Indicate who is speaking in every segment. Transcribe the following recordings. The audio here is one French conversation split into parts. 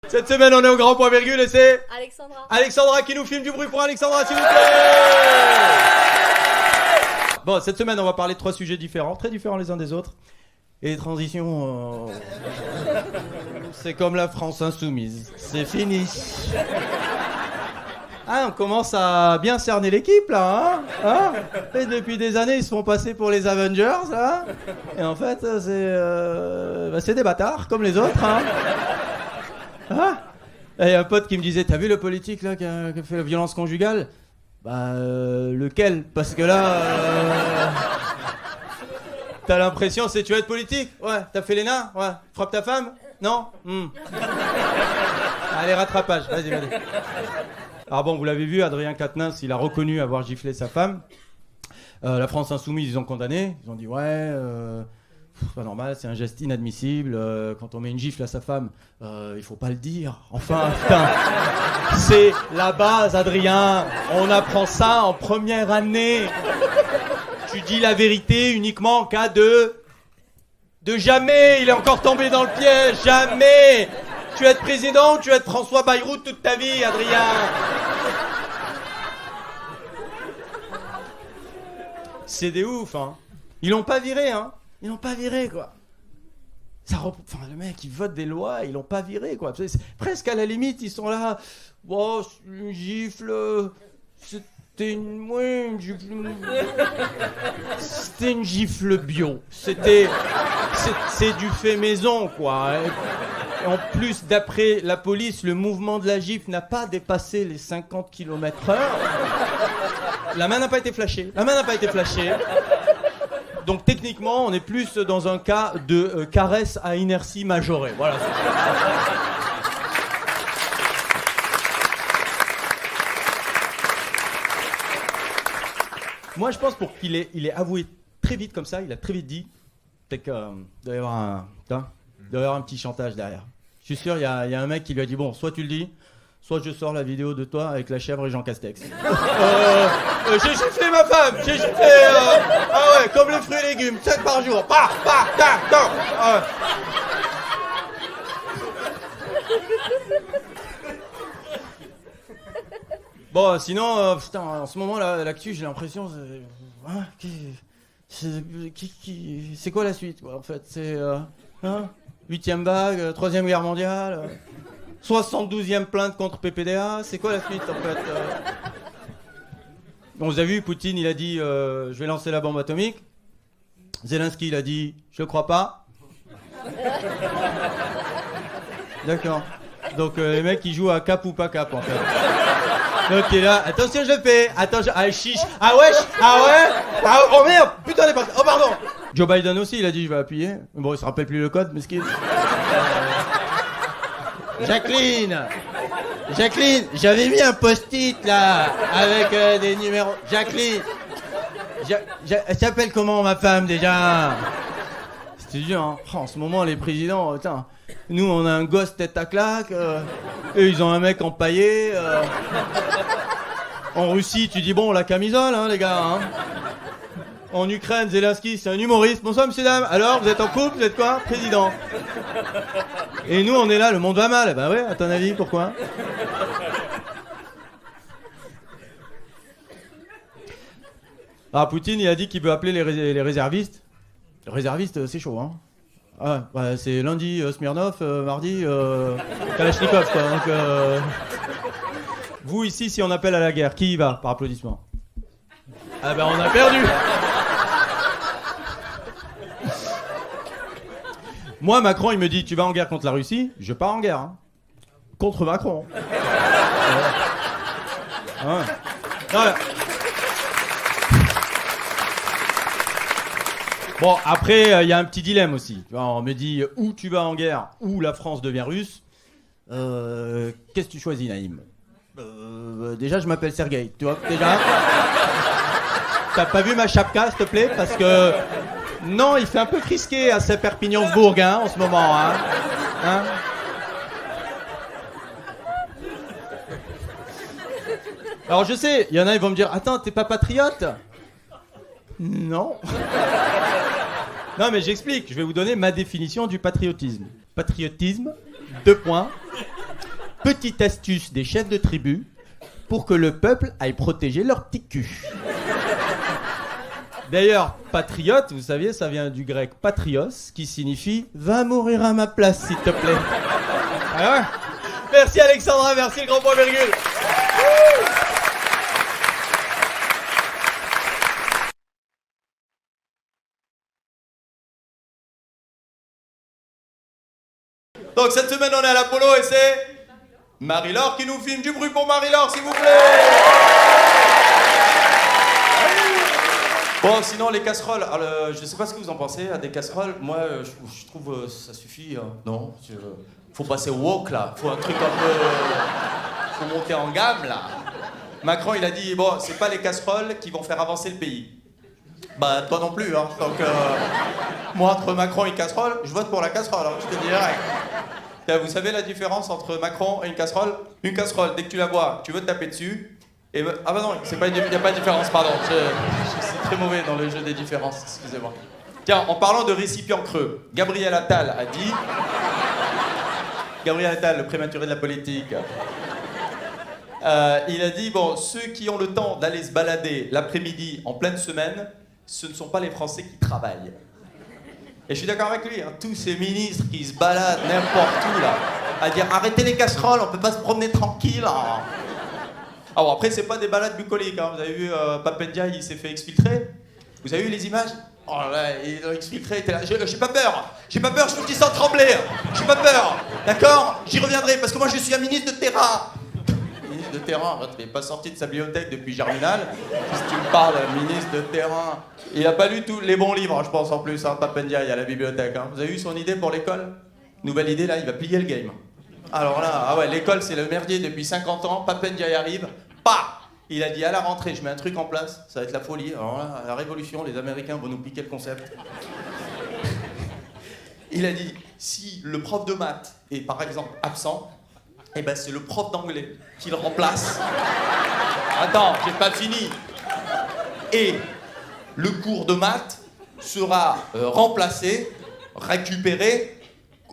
Speaker 1: Cette semaine, on est au grand point virgule et c'est...
Speaker 2: Alexandra
Speaker 1: qui nous filme. Du bruit pour Alexandra, s'il vous plaît. Bon, cette semaine, on va parler de 3 sujets différents, très différents les uns des autres. Et les transitions, c'est comme la France insoumise. C'est fini. Ah, on commence à bien cerner l'équipe, là, hein, Et depuis des années, ils se font passer pour les Avengers, là. Et en fait, c'est des bâtards, comme les autres, hein. Et un pote qui me disait, t'as vu le politique, là, qui a fait la violence conjugale ? Lequel ? Parce que là... T'as l'impression, tu vas être politique ? Ouais. T'as fait l'ENA ? Ouais. Frappe ta femme ? Non ? Allez, rattrapage. Vas-y. Alors bon, vous l'avez vu, Adrien Quatennens, il a reconnu avoir giflé sa femme. La France Insoumise, ils ont condamné. Ils ont dit, c'est pas normal, c'est un geste inadmissible. Quand on met une gifle à sa femme, il faut pas le dire. Enfin, putain, c'est la base, Adrien. On apprend ça en première année. Tu dis la vérité uniquement en cas de jamais. Il est encore tombé dans le piège. Jamais. Tu vas être président ou tu vas être François Bayrou toute ta vie, Adrien. C'est des ouf, hein. Ils l'ont pas viré, hein. Ils l'ont pas viré, quoi. Le mec, il vote des lois, ils l'ont pas viré, quoi. C'est presque à la limite, ils sont là. Oh, une gifle. C'était une gifle bio. C'est du fait maison, quoi. Et en plus, d'après la police, le mouvement de la gifle n'a pas dépassé les 50 km/h. La main n'a pas été flashée. Donc techniquement, on est plus dans un cas de caresse à inertie majorée. Voilà. Moi, je pense pour qu'il ait avoué très vite comme ça, il a très vite dit, peut-être qu'il doit y avoir un petit chantage derrière. Je suis sûr, il y a un mec qui lui a dit, bon, soit tu le dis, soit je sors la vidéo de toi avec la chèvre et Jean Castex. J'ai giflé ma femme, comme les fruits et légumes, 7 par jour. Bon, sinon, en ce moment, l'actu, j'ai l'impression... c'est quoi la suite, quoi, en fait ? C'est... 8e vague, 3e guerre mondiale... 72e plainte contre PPDA, c'est quoi la suite en fait Bon, vous avez vu, Poutine, il a dit je vais lancer la bombe atomique. Zelensky, il a dit je crois pas. D'accord. Donc les mecs, ils jouent à cap ou pas cap en fait. Donc il est là, attention, je le fais. Attention, chiche. Ah ouais. Oh merde, putain, les parti. Oh pardon. Joe Biden aussi, il a dit je vais appuyer. Bon, il se rappelle plus le code, mais ce qui est... Jacqueline, j'avais mis un post-it là, avec des numéros. Jacqueline, elle s'appelle comment ma femme déjà ? C'était dur, hein. En ce moment, les présidents, putain, nous on a un gosse tête à claque, eux ils ont un mec empaillé. En Russie, tu dis bon, la camisole, hein, les gars. Hein. En Ukraine, Zelensky, c'est un humoriste. Bonsoir, monsieur, dame. Alors, vous êtes en couple, vous êtes quoi ? Président. Et nous, on est là, le monde va mal. Ben ouais, à ton avis, pourquoi ? Poutine, il a dit qu'il veut appeler les réservistes. Les réservistes, c'est chaud, hein. C'est lundi Smirnov, mardi Kalachnikov, quoi. Donc, vous, ici, si on appelle à la guerre, qui y va, par applaudissement ? Ah ben, on a perdu. Moi, Macron, il me dit, tu vas en guerre contre la Russie ? Je pars en guerre. Hein. Contre Macron. Ouais. Bon, après, il y a un petit dilemme aussi. On me dit, ou tu vas en guerre, ou la France devient russe. Qu'est-ce que tu choisis, Naïm ? Déjà, je m'appelle Sergueï. Tu vois, déjà. T'as pas vu ma chapka, s'il te plaît ? Parce que... Non, il fait un peu crisqué à ces Perpignan-Bourg, hein, en ce moment, hein. Alors je sais, il y en a, ils vont me dire, attends, t'es pas patriote ? Non. Non, mais j'explique, je vais vous donner ma définition du patriotisme. Patriotisme, 2 points. Petite astuce des chefs de tribu pour que le peuple aille protéger leur petit cul. D'ailleurs, patriote, vous saviez, ça vient du grec patrios, qui signifie « va mourir à ma place, s'il te plaît ». Ah ouais. Merci Alexandra, merci le grand point virgule. Donc cette semaine on est à l'Apollo et c'est Marie-Laure qui nous filme. Du bruit pour Marie-Laure s'il vous plaît. Bon sinon les casseroles, alors, je sais pas ce que vous en pensez à des casseroles. Moi je trouve ça suffit. Non, faut passer au wok là, faut un truc un peu... faut monter en gamme là. Macron il a dit bon c'est pas les casseroles qui vont faire avancer le pays. Bah toi non plus hein. Donc moi entre Macron et une casserole, je vote pour la casserole, hein, je te dis direct. Vous savez la différence entre Macron et une casserole? Une casserole, dès que tu la vois, tu veux te taper dessus. Et ah bah non, il n'y a pas de différence, pardon. Je suis très mauvais dans le jeu des différences, excusez-moi. Tiens, en parlant de récipients creux, Gabriel Attal a dit... Gabriel Attal, le prématuré de la politique. Il a dit, bon, ceux qui ont le temps d'aller se balader l'après-midi en pleine semaine, ce ne sont pas les Français qui travaillent. Et je suis d'accord avec lui, hein, tous ces ministres qui se baladent n'importe où là, à dire arrêtez les casseroles, on peut pas se promener tranquille. Hein. Ah bon, après c'est pas des balades bucoliques, hein. Vous avez vu Papendia, il s'est fait exfiltrer. Vous avez vu les images? Oh là, il a exfiltré, était là. J'ai pas peur, je vous le dis sans trembler, j'ai pas peur, d'accord? J'y reviendrai parce que moi je suis un ministre de terrain. Ministre de terrain, il n'est pas sorti de sa bibliothèque depuis Germinal. Si tu me parles, ministre de terrain. Il n'a pas lu tous les bons livres, je pense en plus, hein, Papendia, il y a la bibliothèque. Hein. Vous avez vu son idée pour l'école? Nouvelle idée, là, il va plier le game. Alors là, ah ouais, l'école, c'est le merdier depuis 50 ans, Papendia y arrive, pas. Il a dit à la rentrée, je mets un truc en place, ça va être la folie. Alors là, à la révolution, les Américains vont nous piquer le concept. Il a dit, si le prof de maths est par exemple absent, eh ben c'est le prof d'anglais qui le remplace. Attends, j'ai pas fini. Et le cours de maths sera remplacé, récupéré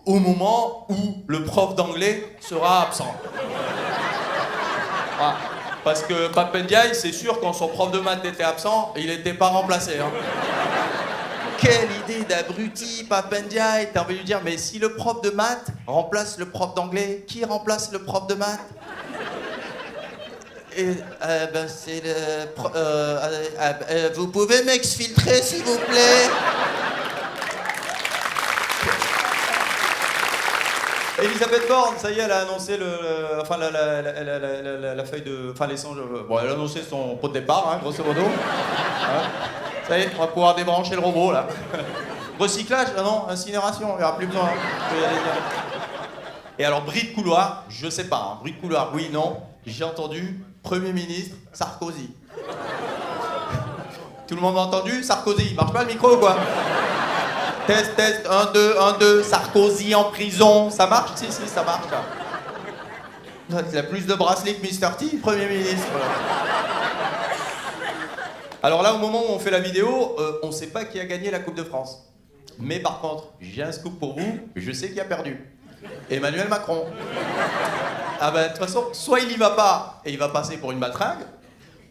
Speaker 1: au moment où le prof d'anglais sera absent. Ah, parce que Papendiaï, c'est sûr, quand son prof de maths était absent, il n'était pas remplacé. Hein. Quelle idée d'abruti, Papendiaï. T'as envie de lui dire, mais si le prof de maths remplace le prof d'anglais, qui remplace le prof de maths? Et, ben c'est le... vous pouvez m'exfiltrer, s'il vous plaît? Elisabeth Borne, ça y est, elle a annoncé enfin, la feuille de... Enfin, les songes... Bon, elle a annoncé son pot de départ, hein, grosso modo. Hein, ça y est, on va pouvoir débrancher le robot, là. Recyclage? Ah non, incinération, il n'y aura plus besoin. Hein. Et alors, bruit de couloir, je sais pas. Hein, bruit de couloir, oui, non. J'ai entendu Premier ministre Sarkozy. Tout le monde m'a entendu? Sarkozy, il marche pas le micro ou quoi? Test, 1, 2, Sarkozy en prison. Ça marche? Si, ça marche. Il a plus de bracelets que Mr. T, Premier ministre. Alors là, au moment où on fait la vidéo, on sait pas qui a gagné la Coupe de France. Mais par contre, j'ai un scoop pour vous, je sais qui a perdu. Emmanuel Macron. Ah ben, de toute façon, soit il y va pas et il va passer pour une baltringue,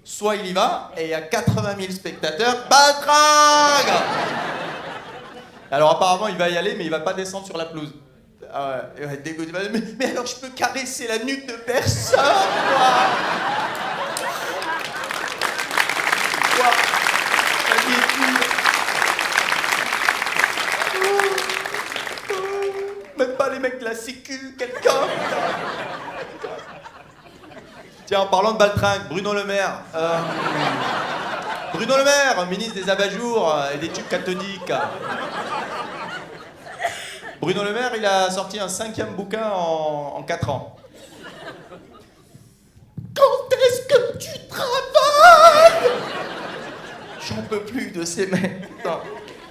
Speaker 1: soit il y va et il y a 80 000 spectateurs. Baltringue! Alors apparemment, il va y aller, mais il va pas descendre sur la pelouse. Ah ouais, il va être dégoûté. Mais alors, je peux caresser la nuque de personne, quoi! Quoi? Même pas les mecs de la sécu, quelqu'un. Tiens, en parlant de baltringue, Bruno Le Maire. Bruno Le Maire, ministre des abat-jours et des tubes cathodiques. Bruno Le Maire, il a sorti un 5e bouquin en 4 ans. Quand est-ce que tu travailles? J'en peux plus de ces mecs.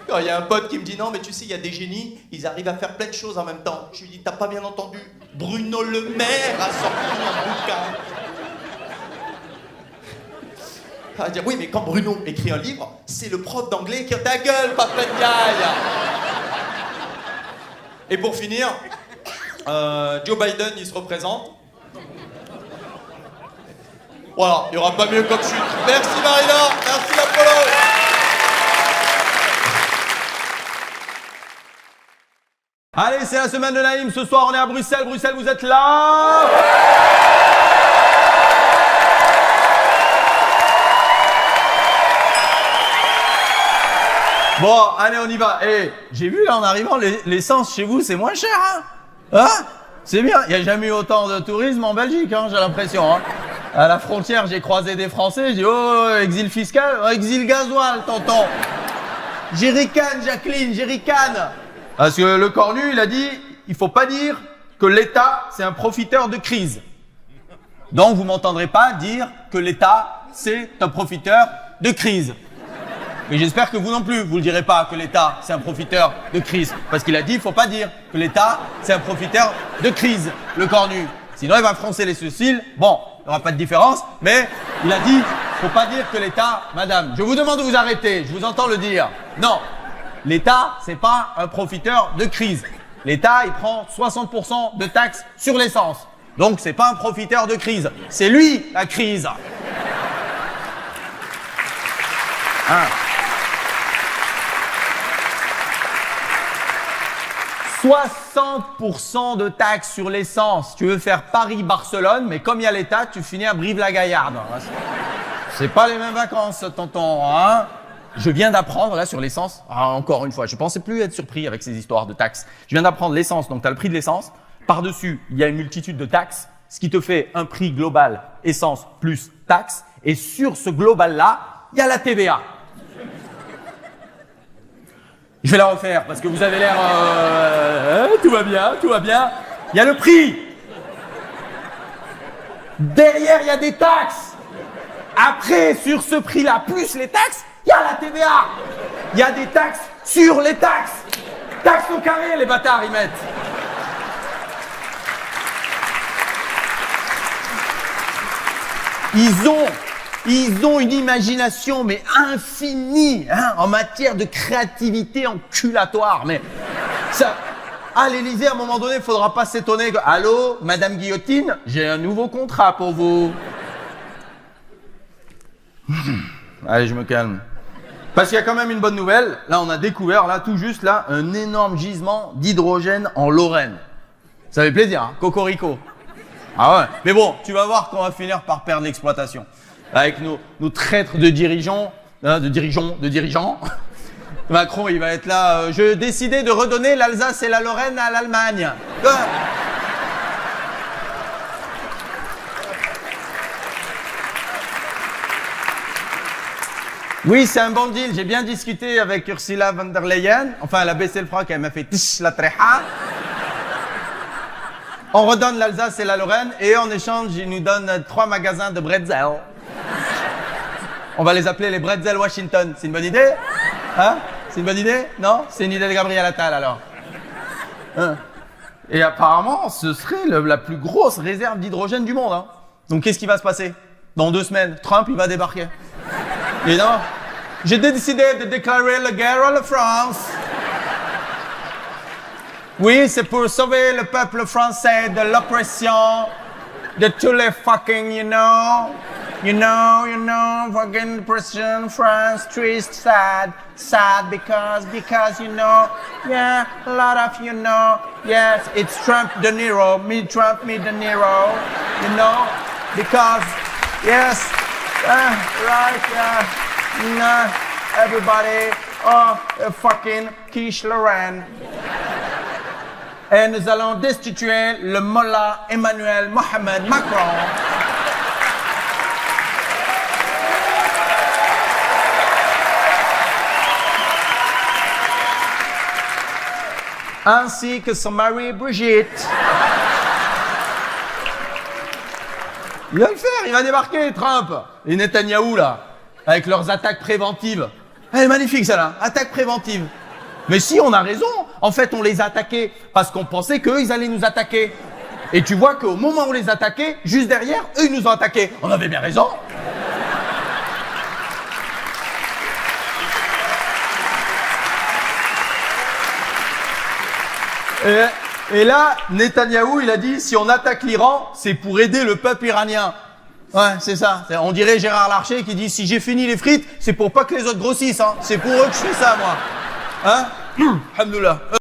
Speaker 1: Quand il y a un pote qui me dit non, mais tu sais, il y a des génies, ils arrivent à faire plein de choses en même temps. Je lui dis, t'as pas bien entendu? Bruno Le Maire a sorti un bouquin. À dire, oui, mais quand Bruno écrit un livre, c'est le prof d'anglais qui a ta gueule, Papendiaï. Et pour finir, Joe Biden, il se représente.
Speaker 2: Voilà, il n'y aura pas mieux comme chute. Merci Marina, merci l'Apollo.
Speaker 1: Allez, c'est la semaine de Naïm. Ce soir, on est à Bruxelles. Bruxelles, vous êtes là? Bon, allez, on y va. Eh, j'ai vu là en arrivant, l'essence chez vous, c'est moins cher, hein? Hein? C'est bien. Il n'y a jamais eu autant de tourisme en Belgique, hein, j'ai l'impression. Hein. À la frontière, j'ai croisé des Français. J'ai dit, oh, exil fiscal, exil gasoil, tonton. J'ai ricane, Jacqueline, j'ai ricane. Parce que le cornu, il a dit, il faut pas dire que l'État, c'est un profiteur de crise. Donc, vous m'entendrez pas dire que l'État, c'est un profiteur de crise. Mais j'espère que vous non plus, vous le direz pas que l'État, c'est un profiteur de crise. Parce qu'il a dit, il faut pas dire que l'État, c'est un profiteur de crise, le cornu. Sinon, il va froncer les sourcils. Bon, il n'y aura pas de différence, mais il a dit, faut pas dire que l'État, madame, je vous demande de vous arrêter, je vous entends le dire. Non, l'État, c'est pas un profiteur de crise. L'État, il prend 60% de taxes sur l'essence. Donc, c'est pas un profiteur de crise. C'est lui, la crise. Hein. 60% de taxes sur l'essence. Tu veux faire Paris-Barcelone, mais comme il y a l'État, tu finis à Brive-la-Gaillarde. C'est pas les mêmes vacances, tonton, hein? Je viens d'apprendre, là, sur l'essence, encore une fois, je pensais plus être surpris avec ces histoires de taxes. Je viens d'apprendre l'essence, donc tu as le prix de l'essence. Par-dessus, il y a une multitude de taxes, ce qui te fait un prix global essence plus taxes. Et sur ce global-là, il y a la TVA. Je vais la refaire parce que vous avez l'air... tout va bien, tout va bien. Il y a le prix. Derrière, il y a des taxes. Après, sur ce prix-là, plus les taxes, il y a la TVA. Il y a des taxes sur les taxes. Taxes au carré, les bâtards, ils mettent. Ils ont une imagination, mais infinie, hein, en matière de créativité enculatoire. Mais ça, à l'Élysée, à un moment donné, il faudra pas s'étonner que, allô, Madame Guillotine, j'ai un nouveau contrat pour vous. Allez, je me calme. Parce qu'il y a quand même une bonne nouvelle. Là, on a découvert, là, tout juste, là, un énorme gisement d'hydrogène en Lorraine. Ça fait plaisir, hein, cocorico. Ah ouais. Mais bon, tu vas voir qu'on va finir par perdre l'exploitation. Avec nos traîtres de dirigeants, hein, de dirigeants. Macron, il va être là. Je décidais de redonner l'Alsace et la Lorraine à l'Allemagne. Oui, c'est un bon deal. J'ai bien discuté avec Ursula von der Leyen. Enfin, elle a baissé le froc, elle m'a fait tish la tréha. On redonne l'Alsace et la Lorraine et en échange, ils nous donnent 3 magasins de bretzel. On va les appeler les bretzel Washington. C'est une bonne idée? Hein? C'est une bonne idée? Non? C'est une idée de Gabriel Attal alors. Hein? Et apparemment, ce serait la plus grosse réserve d'hydrogène du monde. Hein? Donc qu'est-ce qui va se passer? Dans 2 semaines, Trump, il va débarquer. Et non, j'ai décidé de déclarer la guerre à la France. Oui, c'est pour sauver le peuple français de l'oppression de tous les fucking, you know, fucking oppression, France, triste, sad because, yeah, a lot of yes, it's Trump De Niro, me Trump, me De Niro, because, yes, right, everybody, fucking quiche Lorraine. Et nous allons destituer le mollah Emmanuel Mohamed Macron. Ainsi que son mari Brigitte. Il va le faire, il va débarquer, Trump. Et Netanyahou, là, avec leurs attaques préventives. Elle est magnifique, celle-là, attaque préventive. Mais si, on a raison. En fait, on les a attaqués parce qu'on pensait qu'eux, ils allaient nous attaquer. Et tu vois qu'au moment où on les attaquait, juste derrière, eux, ils nous ont attaqués. On avait bien raison. Et là, Netanyahou, il a dit, si on attaque l'Iran, c'est pour aider le peuple iranien.
Speaker 3: Ouais, c'est ça. On dirait Gérard Larcher qui dit si j'ai fini les frites, c'est pour pas que les autres grossissent. Hein. C'est pour eux que je fais ça, moi. Hein? Alhamdoulilah.